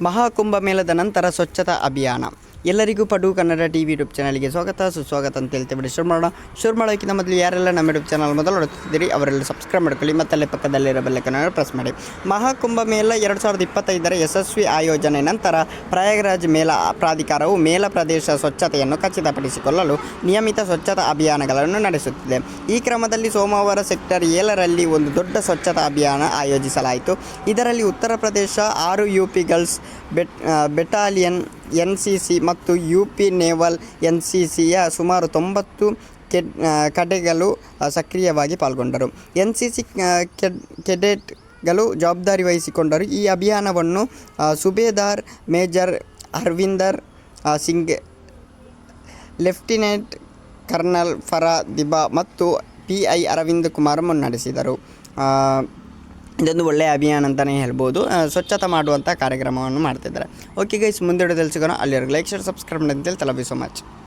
ಮಹಾಕುಂಭಮೇಳದ ನಂತರ ಸ್ವಚ್ಛತಾ ಅಭಿಯಾನ. ಎಲ್ಲರಿಗೂ ಪಡು ಕನ್ನಡ ಟಿವಿ ಯೂಟ್ಯೂಬ್ ಚಾನಲ್ಗೆ ಸ್ವಾಗತ ಸುಸ್ವಾಗತ ಅಂತ ಹೇಳ್ತೇವೆ. ಶುರು ಮಾಡೋಕ್ಕಿಂತ ಮೊದಲು ಯಾರೆಲ್ಲ ನಮ್ಮ ಯೂಟ್ಯೂಬ್ ಚಾನಲ್ ಮೊದಲು ನೋಡ್ತಿದ್ದೀರಿ ಅವರೆಲ್ಲ ಸಬ್ಸ್ಕ್ರೈಬ್ ಮಾಡ್ಕೊಳ್ಳಿ ಮತ್ತು ಅಲ್ಲೇ ಪಕ್ಕದಲ್ಲಿರೋ ಬೆಲ್ಲೈಕನ್ ಪ್ರೆಸ್ ಮಾಡಿ. ಮಹಾಕುಂಭಮೇಳ 2025 ಯಶಸ್ವಿ ಆಯೋಜನೆ ನಂತರ ಪ್ರಯಾಗ್ರಾಜ್ ಮೇಳ ಪ್ರಾಧಿಕಾರವು ಮೇಳ ಪ್ರದೇಶ ಸ್ವಚ್ಛತೆಯನ್ನು ಖಚಿತಪಡಿಸಿಕೊಳ್ಳಲು ನಿಯಮಿತ ಸ್ವಚ್ಛತಾ ಅಭಿಯಾನಗಳನ್ನು ನಡೆಸುತ್ತಿದೆ. ಈ ಕ್ರಮದಲ್ಲಿ ಸೋಮವಾರ ಸೆಕ್ಟರ್ 7ರಲ್ಲಿ ಒಂದು ದೊಡ್ಡ ಸ್ವಚ್ಛತಾ ಅಭಿಯಾನ ಆಯೋಜಿಸಲಾಯಿತು. ಇದರಲ್ಲಿ Uttar Pradesh 6 UP girls battalion NCC ಮತ್ತು UP ನೇವಲ್ NCCಯ ಸುಮಾರು 90 ಕೆಡೆಟ್ಗಳು ಸಕ್ರಿಯವಾಗಿ ಪಾಲ್ಗೊಂಡರು. NCC ಕೆಡೆಟ್ಗಳು ಜವಾಬ್ದಾರಿ ವಹಿಸಿಕೊಂಡರು. ಈ ಅಭಿಯಾನವನ್ನು Subedar major Harvinder Singh, lieutenant colonel Faradiba ಮತ್ತು PI ಅರವಿಂದ್ ಕುಮಾರ್ ಮುನ್ನಡೆಸಿದರು. ಇದೊಂದು ಒಳ್ಳೆಯ ಅಭಿಯಾನ ಅಂತಲೇ ಹೇಳ್ಬೋದು. ಸ್ವಚ್ಛತೆ ಮಾಡುವಂಥ ಕಾರ್ಯಕ್ರಮವನ್ನು ಮಾಡ್ತಿದ್ದಾರೆ. ಓಕೆ ಗೈಸ್, ಮುಂದೆ ಸಿಗೋಣ. ಅಲ್ಲಿವರೆಗೂ ಲೈಕ್ ಶೇರ್ ಸಬ್ಸ್ಕ್ರೈಬ್ ಮಾಡಿ ಅಂತೇಳಿ. Love you so much.